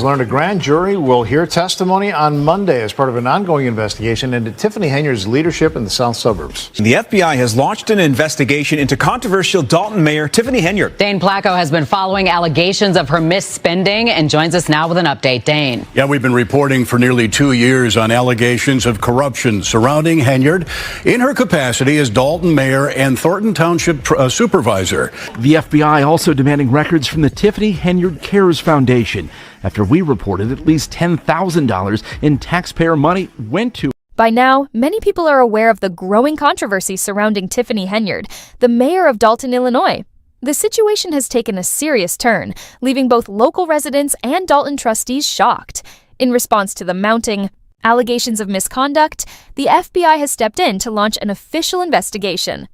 learned a grand jury will hear testimony on Monday as part of an ongoing investigation into Tiffany Henyard's leadership in the South Suburbs. The FBI has launched an investigation into controversial Dalton Mayor Tiffany Henyard. Dane Placco has been following allegations of her misspending and joins us now with an update. Dane. Yeah, we've been reporting for nearly 2 years on allegations of corruption surrounding Henyard in her capacity as Dalton Mayor and Thornton Township Supervisor. The FBI also demanding records from the Tiffany Henyard Cares Foundation after we reported at least $10,000 in taxpayer money went to. By now, many people are aware of the growing controversy surrounding Tiffany Henyard, the mayor of Dalton, Illinois. The situation has taken a serious turn, leaving both local residents and Dalton trustees shocked. In response to the mounting allegations of misconduct, the FBI has stepped in to launch an official investigation.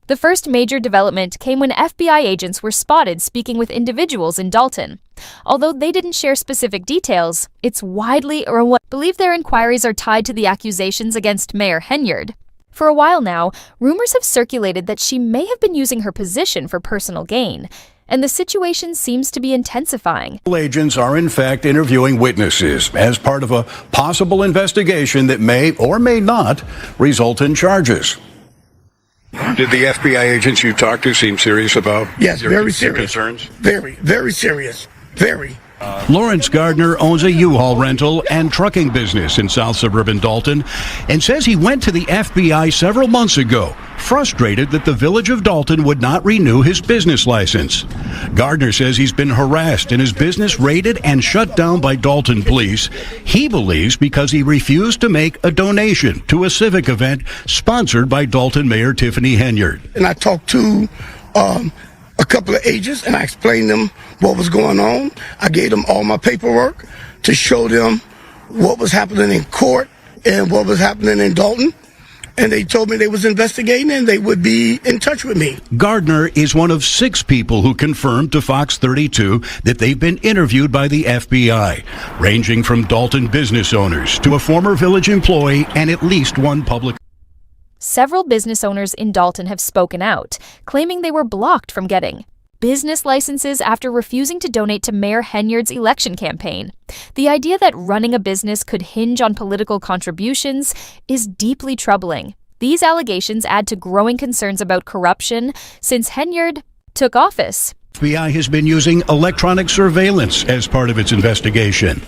The first major development came when FBI agents were spotted speaking with individuals in Dalton. Although they didn't share specific details, it's widely believed their inquiries are tied to the accusations against Mayor Henyard. For a while now, rumors have circulated that she may have been using her position for personal gain, and the situation seems to be intensifying. Agents are in fact interviewing witnesses as part of a possible investigation that may or may not result in charges. Did the FBI agents you talked to seem serious about? Yes, very serious. Concerns? Very serious. Very. Lawrence Gardner owns a U-Haul rental and trucking business in South Suburban Dalton and says he went to the FBI several months ago, frustrated that the village of Dalton would not renew his business license. Gardner says he's been harassed and his business raided and shut down by Dalton police. He believes because he refused to make a donation to a civic event sponsored by Dalton Mayor Tiffany Henyard. And I talked to a couple of agents, and I explained them what was going on. I gave them all my paperwork to show them what was happening in court and what was happening in Dalton. And they told me they was investigating and they would be in touch with me. Gardner is one of 6 people who confirmed to Fox 32 that they've been interviewed by the FBI, ranging from Dalton business owners to a former village employee and at least one public. Several business owners in Dalton have spoken out, claiming they were blocked from getting business licenses after refusing to donate to Mayor Henyard's election campaign. The idea that running a business could hinge on political contributions is deeply troubling. These allegations add to growing concerns about corruption since Henyard took office. The FBI has been using electronic surveillance as part of its investigation.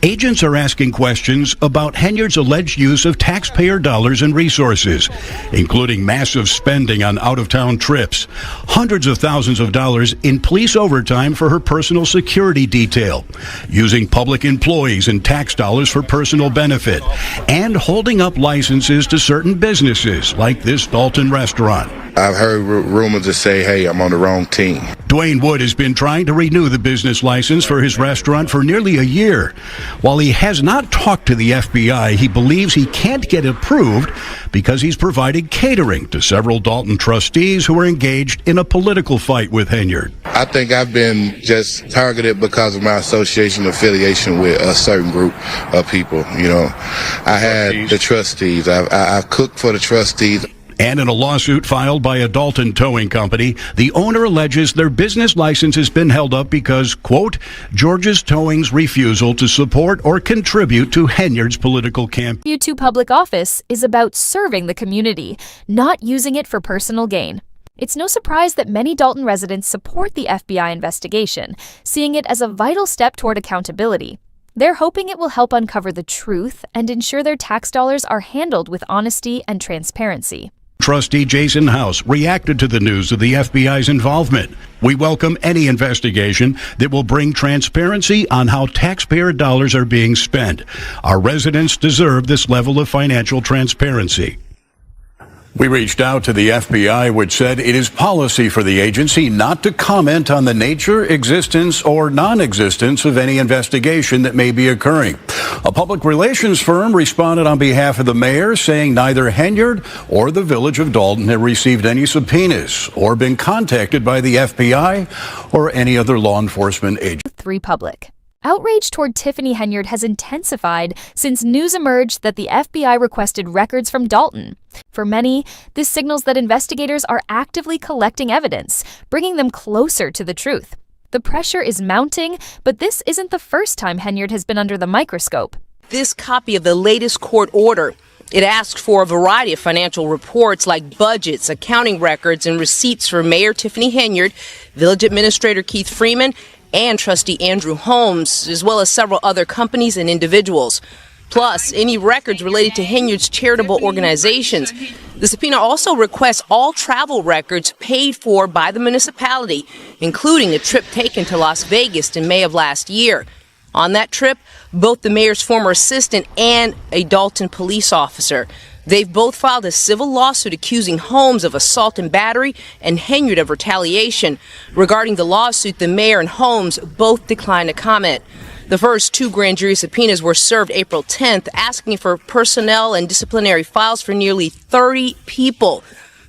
Agents are asking questions about Henyard's alleged use of taxpayer dollars and resources, including massive spending on out-of-town trips, hundreds of thousands of dollars in police overtime for her personal security detail, using public employees and tax dollars for personal benefit, and holding up licenses to certain businesses like this Dalton restaurant. I've heard rumors that say, hey, I'm on the wrong team. Dwayne Wood has been trying to renew the business license for his restaurant for nearly a year. While he has not talked to the FBI, he believes he can't get approved because he's provided catering to several Dalton trustees who are engaged in a political fight with Henyard. I think I've been just targeted because of my association affiliation with a certain group of people. You know, I had the trustees. I've cooked for the trustees. And in a lawsuit filed by a Dalton towing company, the owner alleges their business license has been held up because, quote, George's Towing's refusal to support or contribute to Henyard's political campaign. To public office is about serving the community, not using it for personal gain. It's no surprise that many Dalton residents support the FBI investigation, seeing it as a vital step toward accountability. They're hoping it will help uncover the truth and ensure their tax dollars are handled with honesty and transparency. Trustee Jason House reacted to the news of the FBI's involvement. We welcome any investigation that will bring transparency on how taxpayer dollars are being spent. Our residents deserve this level of financial transparency. We reached out to the FBI, which said it is policy for the agency not to comment on the nature, existence, or non-existence of any investigation that may be occurring. A public relations firm responded on behalf of the mayor, saying neither Henyard or the village of Dalton have received any subpoenas or been contacted by the FBI or any other law enforcement agency. 3 Public. Outrage toward Tiffany Henyard has intensified since news emerged that the FBI requested records from Dalton. For many, this signals that investigators are actively collecting evidence, bringing them closer to the truth. The pressure is mounting, but this isn't the first time Henyard has been under the microscope. This copy of the latest court order, it asked for a variety of financial reports like budgets, accounting records, and receipts for Mayor Tiffany Henyard, Village Administrator Keith Freeman, and Trustee Andrew Holmes, as well as several other companies and individuals. Plus, any records related to Henyard's charitable organizations. The subpoena also requests all travel records paid for by the municipality, including a trip taken to Las Vegas in May of last year. On that trip, both the mayor's former assistant and a Dalton police officer. They've both filed a civil lawsuit accusing Holmes of assault and battery and Henyard of retaliation. Regarding the lawsuit, the mayor and Holmes both declined to comment. The first two grand jury subpoenas were served April 10th, asking for personnel and disciplinary files for nearly 30 people.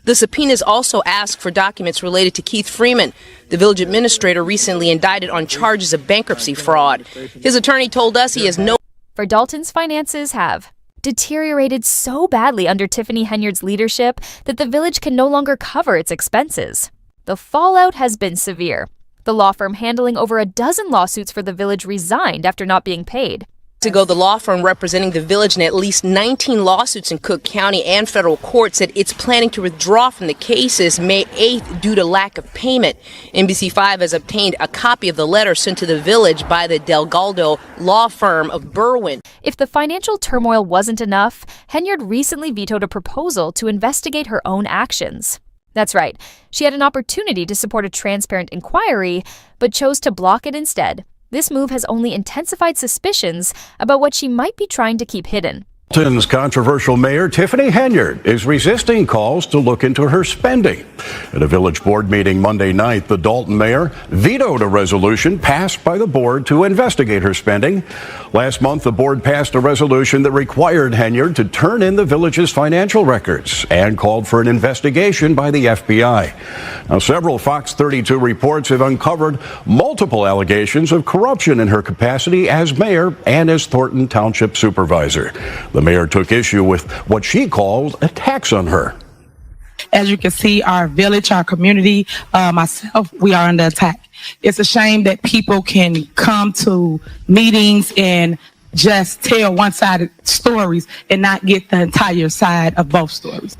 The subpoenas also ask for documents related to Keith Freeman, the village administrator recently indicted on charges of bankruptcy fraud. His attorney told us he has no... For Dalton's finances have deteriorated so badly under Tiffany Henyard's leadership that the village can no longer cover its expenses. The fallout has been severe. The law firm handling over a dozen lawsuits for the village resigned after not being paid. Ago, the law firm representing the village in at least 19 lawsuits in Cook County and federal court said it's planning to withdraw from the cases May 8th due to lack of payment. NBC5 has obtained a copy of the letter sent to the village by the Delgado law firm of Berwyn. If the financial turmoil wasn't enough, Henyard recently vetoed a proposal to investigate her own actions. That's right, she had an opportunity to support a transparent inquiry, but chose to block it instead. This move has only intensified suspicions about what she might be trying to keep hidden. Dalton's controversial mayor, Tiffany Henyard, is resisting calls to look into her spending. At a village board meeting Monday night, the Dalton mayor vetoed a resolution passed by the board to investigate her spending. Last month, the board passed a resolution that required Henyard to turn in the village's financial records and called for an investigation by the FBI. Now, several Fox 32 reports have uncovered multiple allegations of corruption in her capacity as mayor and as Thornton Township supervisor. The mayor took issue with what she called attacks on her. As you can see, our village, our community, myself, we are under attack. It's a shame that people can come to meetings and just tell one-sided stories and not get the entire side of both stories.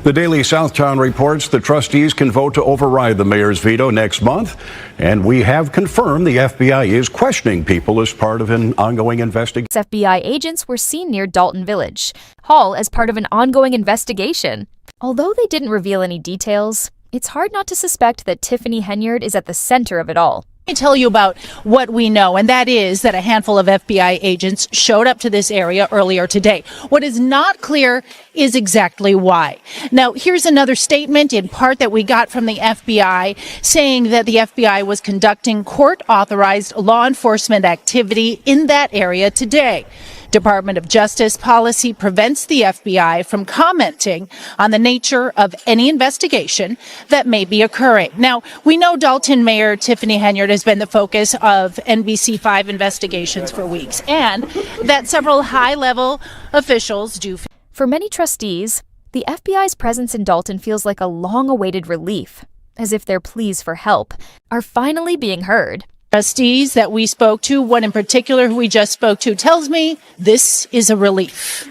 The Daily Southtown reports the trustees can vote to override the mayor's veto next month, and we have confirmed the FBI is questioning people as part of an ongoing investigation. FBI agents were seen near Dalton Village Hall as part of an ongoing investigation. Although they didn't reveal any details, it's hard not to suspect that Tiffany Henyard is at the center of it all. Let me tell you about what we know, and that is that a handful of FBI agents showed up to this area earlier today. What is not clear is exactly why. Now, here's another statement in part that we got from the FBI saying that the FBI was conducting court-authorized law enforcement activity in that area today. Department of Justice policy prevents the FBI from commenting on the nature of any investigation that may be occurring. Now, we know Dalton Mayor Tiffany Henyard has been the focus of NBC5 investigations for weeks, and that several high-level officials do. For many trustees, the FBI's presence in Dalton feels like a long-awaited relief, as if their pleas for help are finally being heard. Trustees that we spoke to, one in particular who we just spoke to, tells me this is a relief.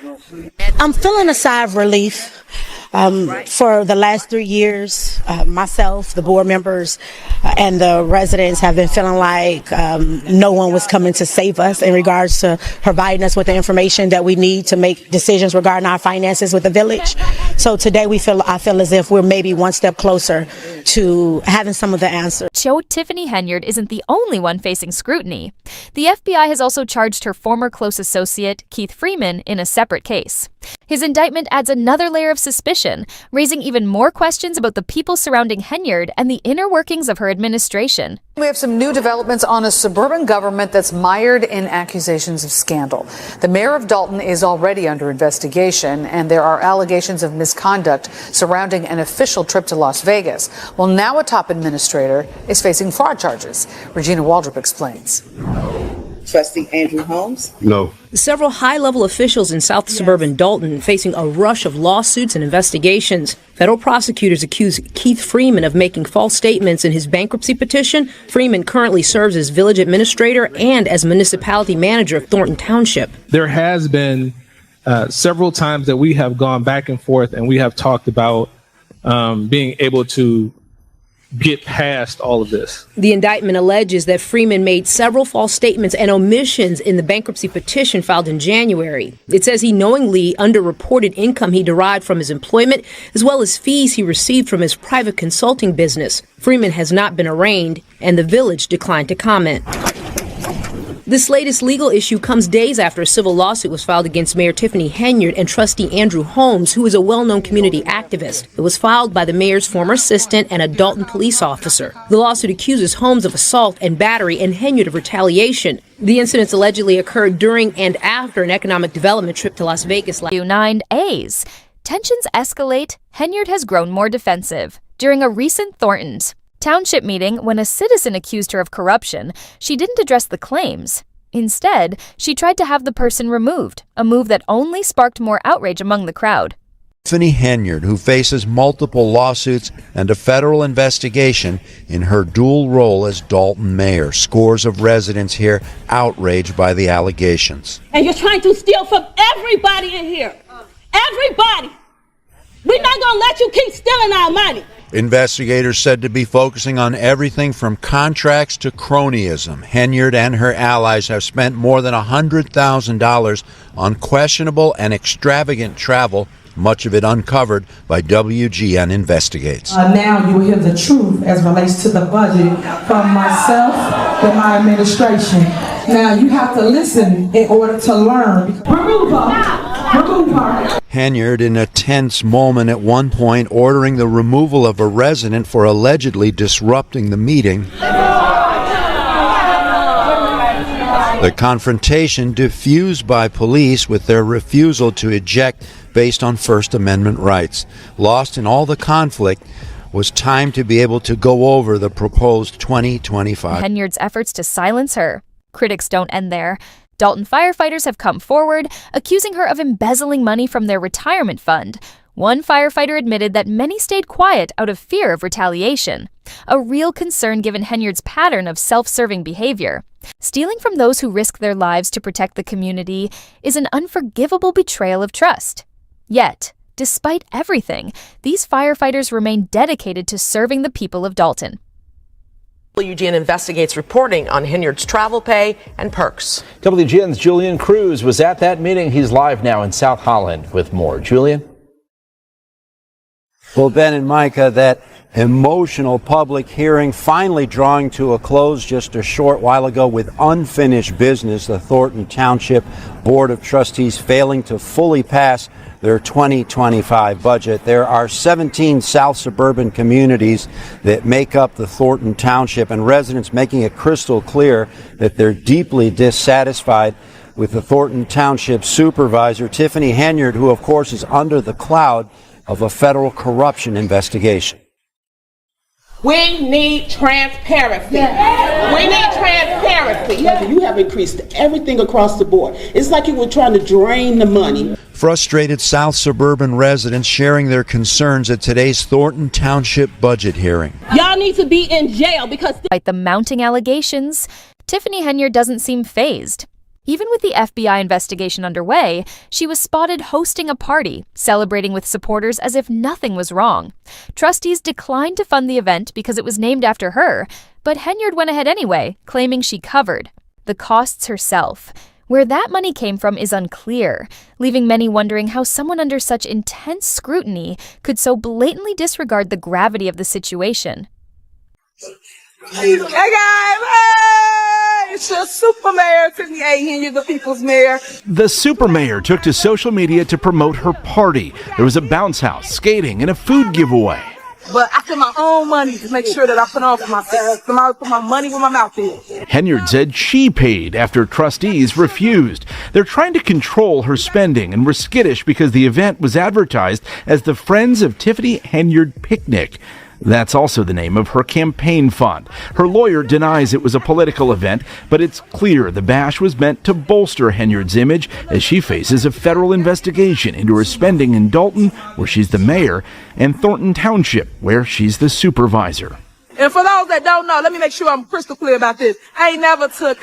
I'm feeling a sigh of relief. For the last 3 years, myself, the board members, and the residents have been feeling like no one was coming to save us in regards to providing us with the information that we need to make decisions regarding our finances with the village. So today I feel as if we're maybe one step closer to having some of the answers. Tiffany Henyard isn't the only one facing scrutiny. The FBI has also charged her former close associate, Keith Freeman, in a separate case. His indictment adds another layer of suspicion, raising even more questions about the people surrounding Henyard and the inner workings of her administration. We have some new developments on a suburban government that's mired in accusations of scandal. The mayor of Dalton is already under investigation, and there are allegations of misconduct surrounding an official trip to Las Vegas. Well, now a top administrator is facing fraud charges. Regina Waldrop explains. Trustee Andrew Holmes? No. Several high-level officials in South Suburban Dalton facing a rush of lawsuits and investigations. Federal prosecutors accuse Keith Freeman of making false statements in his bankruptcy petition. Freeman currently serves as village administrator and as municipality manager of Thornton Township. There has been several times that we have gone back and forth and we have talked about being able to get past all of this. The indictment alleges that Freeman made several false statements and omissions in the bankruptcy petition filed in January. It says he knowingly underreported income he derived from his employment, as well as fees he received from his private consulting business. Freeman has not been arraigned, and the village declined to comment. This latest legal issue comes days after a civil lawsuit was filed against Mayor Tiffany Henyard and trustee Andrew Holmes, who is a well-known community activist. It was filed by the mayor's former assistant and a Dalton police officer. The lawsuit accuses Holmes of assault and battery and Henyard of retaliation. The incidents allegedly occurred during and after an economic development trip to Las Vegas. 9 A's. Tensions escalate. Henyard has grown more defensive. During a recent Thornton's Township meeting, when a citizen accused her of corruption, she didn't address the claims. Instead, she tried to have the person removed, a move that only sparked more outrage among the crowd. Tiffany Henyard, who faces multiple lawsuits and a federal investigation in her dual role as Dalton mayor. Scores of residents here outraged by the allegations. And you're trying to steal from everybody in here. Everybody. We're not going to let you keep stealing our money. Investigators said to be focusing on everything from contracts to cronyism. Henyard and her allies have spent more than $100,000 on questionable and extravagant travel, much of it uncovered by WGN Investigates. Now you will hear the truth as relates to the budget from myself and my administration. Now you have to listen in order to learn. Remove her. Remove her. Henyard, in a tense moment at one point, ordering the removal of a resident for allegedly disrupting the meeting. The confrontation diffused by police with their refusal to eject based on First Amendment rights. Lost in all the conflict was time to be able to go over the proposed 2025. Henyard's efforts to silence her. Critics don't end there. Dalton firefighters have come forward, accusing her of embezzling money from their retirement fund. One firefighter admitted that many stayed quiet out of fear of retaliation, a real concern given Henyard's pattern of self-serving behavior. Stealing from those who risk their lives to protect the community is an unforgivable betrayal of trust. Yet, despite everything, these firefighters remain dedicated to serving the people of Dalton. WGN Investigates reporting on Henyard's travel pay and perks. WGN's Julian Cruz was at that meeting. He's live now in South Holland with more. Julian? Well, Ben and Micah, that emotional public hearing finally drawing to a close just a short while ago with unfinished business. The Thornton Township Board of Trustees failing to fully pass their 2025 budget. There are 17 South suburban communities that make up the Thornton Township, and residents making it crystal clear that they're deeply dissatisfied with the Thornton Township supervisor, Tiffany Henyard, who of course is under the cloud of a federal corruption investigation. We need transparency. We need transparency. You have increased everything across the board. It's like you were trying to drain the money. Frustrated South suburban residents sharing their concerns at today's Thornton Township budget hearing. Y'all need to be in jail because... Despite the mounting allegations, Tiffany Henyard doesn't seem fazed. Even with the FBI investigation underway, she was spotted hosting a party, celebrating with supporters as if nothing was wrong. Trustees declined to fund the event because it was named after her, but Henyard went ahead anyway, claiming she covered the costs herself. Where that money came from is unclear, leaving many wondering how someone under such intense scrutiny could so blatantly disregard the gravity of the situation. Hey guys, hey! It's your super mayor, Tiffany Henyard, the people's mayor. The super mayor took to social media to promote her party. There was a bounce house, skating, and a food giveaway. But I spend my own money to make sure that I put on for myself. So I put my money where my mouth is. Henyard said she paid after trustees refused. They're trying to control her spending and were skittish because the event was advertised as the Friends of Tiffany Henyard Picnic. That's also the name of her campaign fund. Her lawyer denies it was a political event, but it's clear the bash was meant to bolster Henyard's image as she faces a federal investigation into her spending in Dalton, where she's the mayor, and Thornton Township, where she's the supervisor. And for those that don't know, let me make sure I'm crystal clear about this. I ain't never took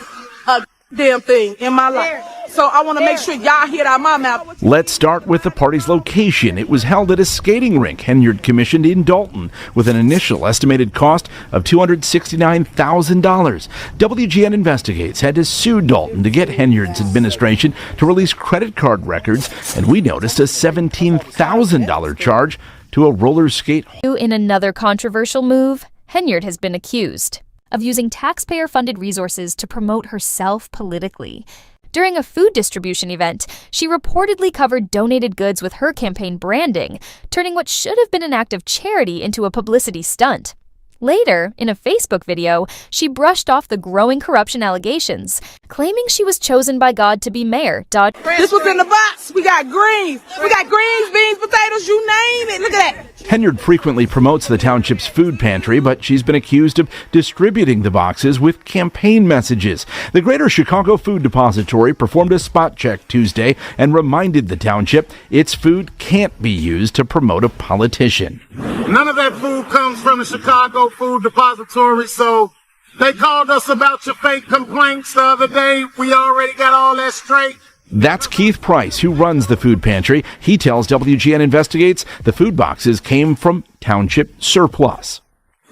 a damn thing in my life. So I want to make sure y'all hear it out my mouth. Let's start with the party's location. It was held at a skating rink Henyard commissioned in Dalton with an initial estimated cost of $269,000. WGN Investigates had to sue Dalton to get Henyard's administration to release credit card records, and we noticed a $17,000 charge to a roller skate. In another controversial move, Henyard has been accused of using taxpayer-funded resources to promote herself politically. During a food distribution event, she reportedly covered donated goods with her campaign branding, turning what should have been an act of charity into a publicity stunt. Later, in a Facebook video, she brushed off the growing corruption allegations, claiming she was chosen by God to be mayor. This was in the box. We got greens. We got greens, beans, potatoes, you name it. Look at that. Henyard frequently promotes the township's food pantry, but she's been accused of distributing the boxes with campaign messages. The Greater Chicago Food Depository performed a spot check Tuesday and reminded the township its food can't be used to promote a politician. None of that food comes from the Chicago Food Depository, so they called us about your fake complaints the other day. We already got all that straight. That's Keith Price, who runs the food pantry. He tells WGN Investigates the food boxes came from township surplus.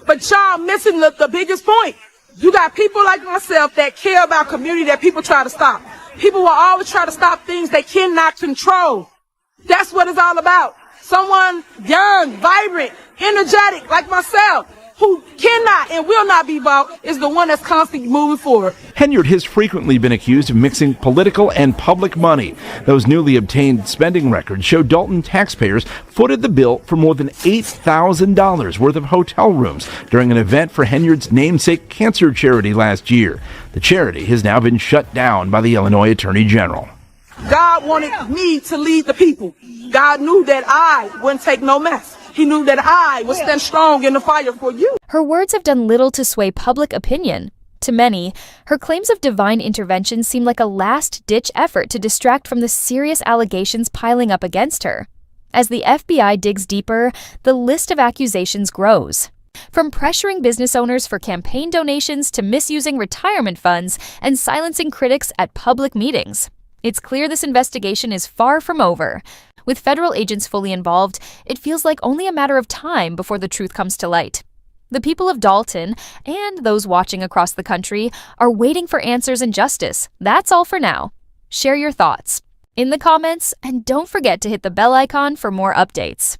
But y'all missing the biggest point. You got people like myself that care about community that people try to stop. People will always try to stop things they cannot control. That's what it's all about. Someone young, vibrant, energetic like myself, who cannot and will not be bought, is the one that's constantly moving forward. Henyard has frequently been accused of mixing political and public money. Those newly obtained spending records show Dalton taxpayers footed the bill for more than $8,000 worth of hotel rooms during an event for Henyard's namesake cancer charity last year. The charity has now been shut down by the Illinois Attorney General. God wanted me to lead the people. God knew that I wouldn't take no mess. He knew that I would stand strong in the fire for you. Her words have done little to sway public opinion. To many, her claims of divine intervention seem like a last-ditch effort to distract from the serious allegations piling up against her. As the FBI digs deeper, the list of accusations grows. From pressuring business owners for campaign donations to misusing retirement funds and silencing critics at public meetings. It's clear this investigation is far from over. With federal agents fully involved, it feels like only a matter of time before the truth comes to light. The people of Dalton, and those watching across the country, are waiting for answers and justice. That's all for now. Share your thoughts in the comments, and don't forget to hit the bell icon for more updates.